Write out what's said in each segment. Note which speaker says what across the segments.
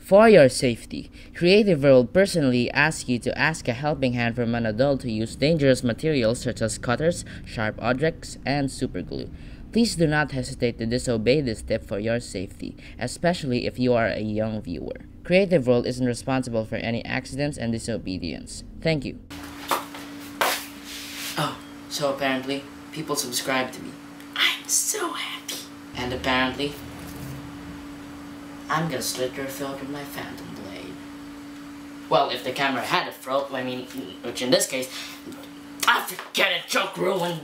Speaker 1: For your safety, Creative World personally asks you to ask a helping hand from an adult to use dangerous materials such as cutters, sharp objects, and superglue. Please do not hesitate to disobey this tip for your safety, especially if you are a young viewer. Creative World isn't responsible for any accidents and disobedience. Thank you. Oh, so apparently, people subscribe to me. I'm so happy. And apparently, I'm gonna slit your throat with my phantom blade. Well, if the camera had a throat, which in this case, I forget it, joke ruined.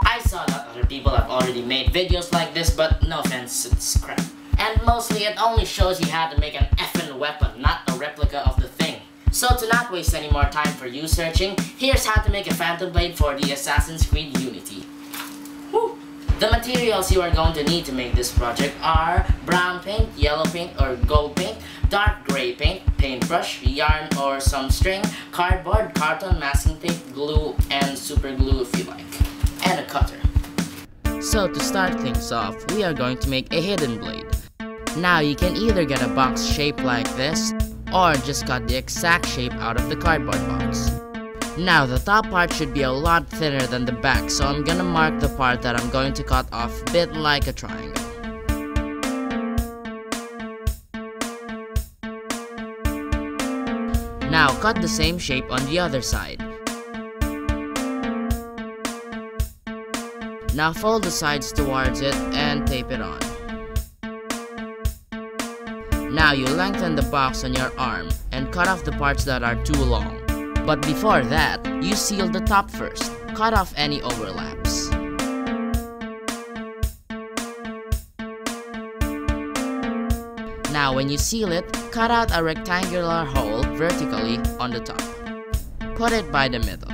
Speaker 1: I saw that other people have already made videos like this, but no offense, it's crap. And mostly it only shows you how to make an effing weapon, not a replica of the thing. So to not waste any more time for you searching, here's how to make a phantom blade for the Assassin's Creed Unity. Woo! The materials you are going to need to make this project are brown paint, yellow paint or gold paint, dark gray paint, paintbrush, yarn or some string, cardboard, carton, masking tape, glue, and super glue if you like, and a cutter. So to start things off, we are going to make a hidden blade. Now you can either get a box shaped like this, or just cut the exact shape out of the cardboard box. Now the top part should be a lot thinner than the back, so I'm gonna mark the part that I'm going to cut off a bit like a triangle. Now cut the same shape on the other side. Now fold the sides towards it and tape it on. Now you lengthen the box on your arm and cut off the parts that are too long. But before that, you seal the top first. Cut off any overlaps. Now when you seal it, cut out a rectangular hole vertically on the top. Put it by the middle.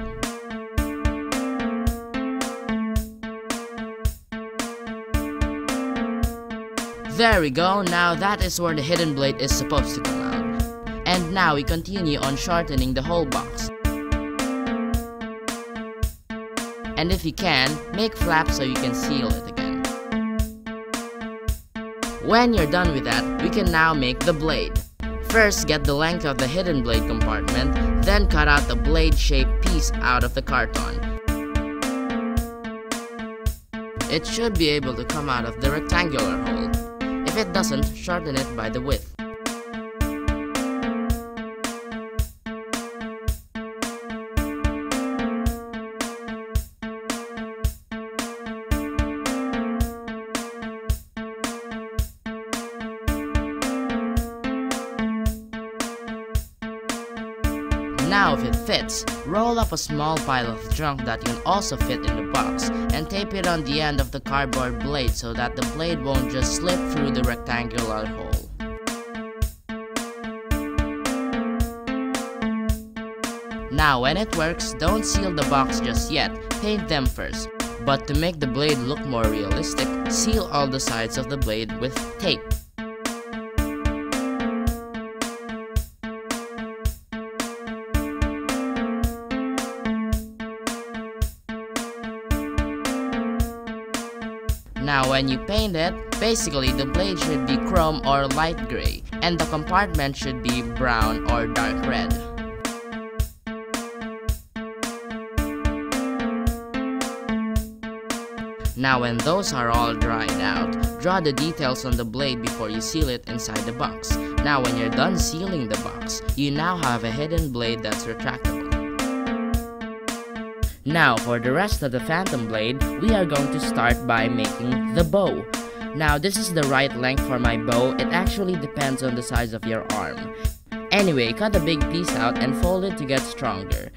Speaker 1: There we go, now that is where the hidden blade is supposed to come out. And now we continue on shortening the whole box. And if you can, make flaps so you can seal it again. When you're done with that, we can now make the blade. First, get the length of the hidden blade compartment, then cut out the blade-shaped piece out of the carton. It should be able to come out of the rectangular hole. If it doesn't, shorten it by the width. Now if it fits, roll up a small pile of junk that can also fit in the box and tape it on the end of the cardboard blade so that the blade won't just slip through the rectangular hole. Now when it works, don't seal the box just yet, paint them first. But to make the blade look more realistic, seal all the sides of the blade with tape. Now when you paint it, basically the blade should be chrome or light gray, and the compartment should be brown or dark red. Now when those are all dried out, draw the details on the blade before you seal it inside the box. Now when you're done sealing the box, you now have a hidden blade that's retractable. Now for the rest of the phantom blade, we are going to start by making the bow. Now this is the right length for my bow, it actually depends on the size of your arm. Anyway, cut a big piece out and fold it to get stronger.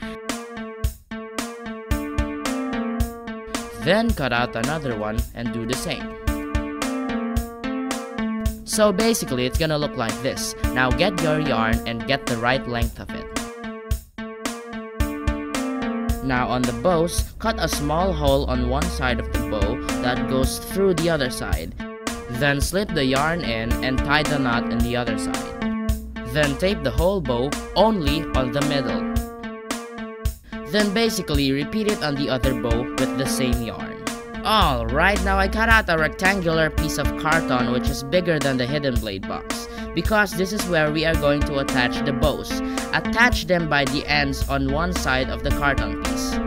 Speaker 1: Then cut out another one and do the same. So basically it's gonna look like this. Now get your yarn and get the right length of it. Now on the bows, cut a small hole on one side of the bow that goes through the other side. Then slip the yarn in and tie the knot in the other side. Then tape the whole bow only on the middle. Then basically repeat it on the other bow with the same yarn. Alright, now I cut out a rectangular piece of carton which is bigger than the hidden blade box. because this is where we are going to attach the bows. Attach them by the ends on one side of the carton piece.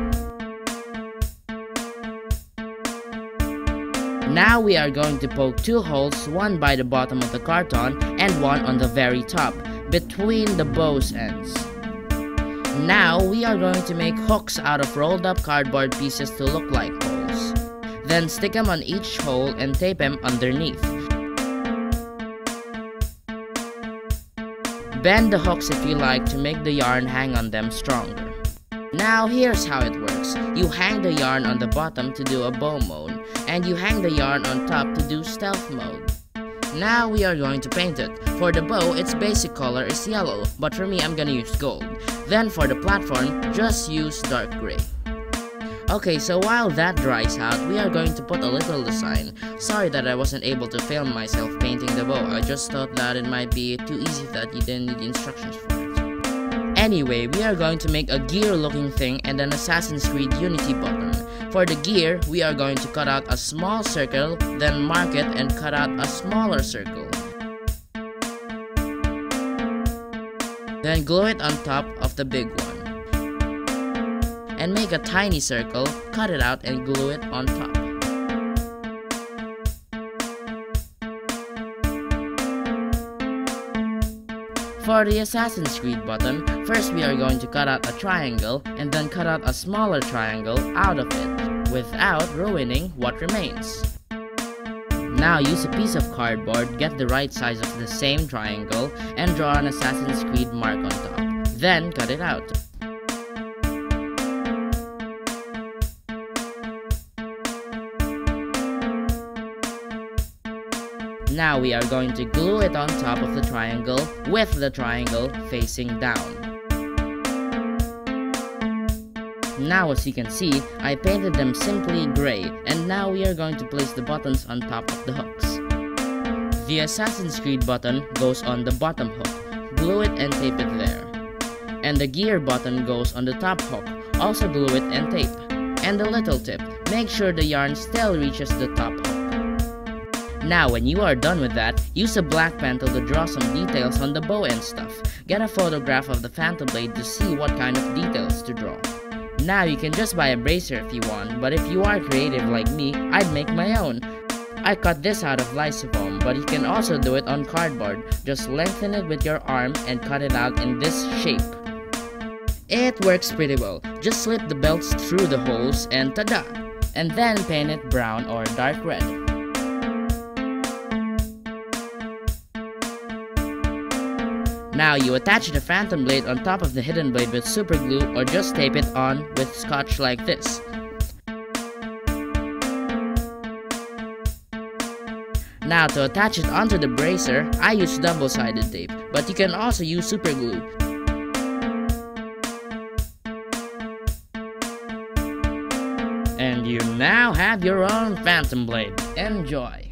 Speaker 1: Now we are going to poke 2 holes, one by the bottom of the carton and one on the very top, between the bows ends. Now we are going to make hooks out of rolled up cardboard pieces to look like holes. Then stick them on each hole and tape them underneath. Bend the hooks if you like to make the yarn hang on them stronger. Now here's how it works. You hang the yarn on the bottom to do a bow mode, and you hang the yarn on top to do stealth mode. Now we are going to paint it. For the bow, its basic color is yellow, but for me I'm gonna use gold. Then for the platform, just use dark gray. Okay, so while that dries out, we are going to put a little design. Sorry that I wasn't able to film myself painting the bow. I just thought that it might be too easy that you didn't need instructions for it. Anyway, we are going to make a gear looking thing and an Assassin's Creed Unity button. For the gear, we are going to cut out a small circle, then mark it and cut out a smaller circle. Then glue it on top of the big one. And make a tiny circle, cut it out and glue it on top. For the Assassin's Creed button, first we are going to cut out a triangle and then cut out a smaller triangle out of it, without ruining what remains. Now use a piece of cardboard, get the right size of the same triangle, and draw an Assassin's Creed mark on top. Then cut it out. Now we are going to glue it on top of the triangle with the triangle facing down. Now as you can see, I painted them simply gray, and now we are going to place the buttons on top of the hooks. The Assassin's Creed button goes on the bottom hook, glue it and tape it there. And the gear button goes on the top hook, also glue it and tape. And the little tip, make sure the yarn still reaches the top hook. Now when you are done with that, use a black pencil to draw some details on the bow and stuff. Get a photograph of the phantom blade to see what kind of details to draw. Now you can just buy a bracer if you want, but if you are creative like me, I'd make my own. I cut this out of lysofoam, but you can also do it on cardboard. Just lengthen it with your arm and cut it out in this shape. It works pretty well. Just slip the belts through the holes and tada! And then paint it brown or dark red. Now you attach the phantom blade on top of the hidden blade with super glue or just tape it on with scotch like this. Now to attach it onto the bracer, I use double-sided tape, but you can also use super glue. And you now have your own phantom blade. Enjoy!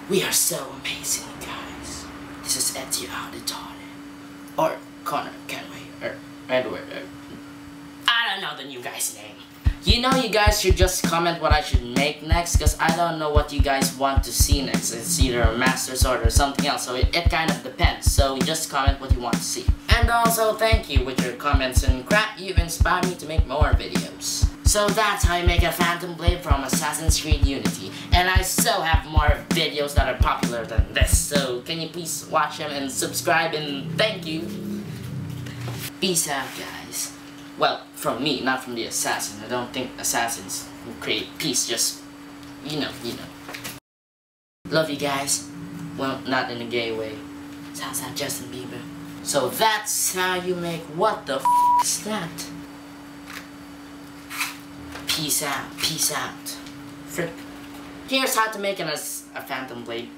Speaker 1: We are so amazing, guys. This is ACU Auditor. Or Connor, Kenway, or Edward, I don't know the new guy's name. You know, you guys should just comment what I should make next, because I don't know what you guys want to see next. It's either a Master Sword or something else, so it kind of depends. So just comment what you want to see. And also, thank you with your comments and crap, you inspire me to make more videos. So that's how you make a Phantom Blade from Assassin's Creed Unity. And I still have more videos that are popular than this, so can you please watch them and subscribe, and thank you. Peace out, guys. Well, from me, not from the assassin. I don't think assassins who create peace, just, you know. Love you guys. Well, not in a gay way. Sounds like Justin Bieber. So that's how you make what the f*** is that? Peace out, peace out. Frick. Here's how to make a Phantom Blade.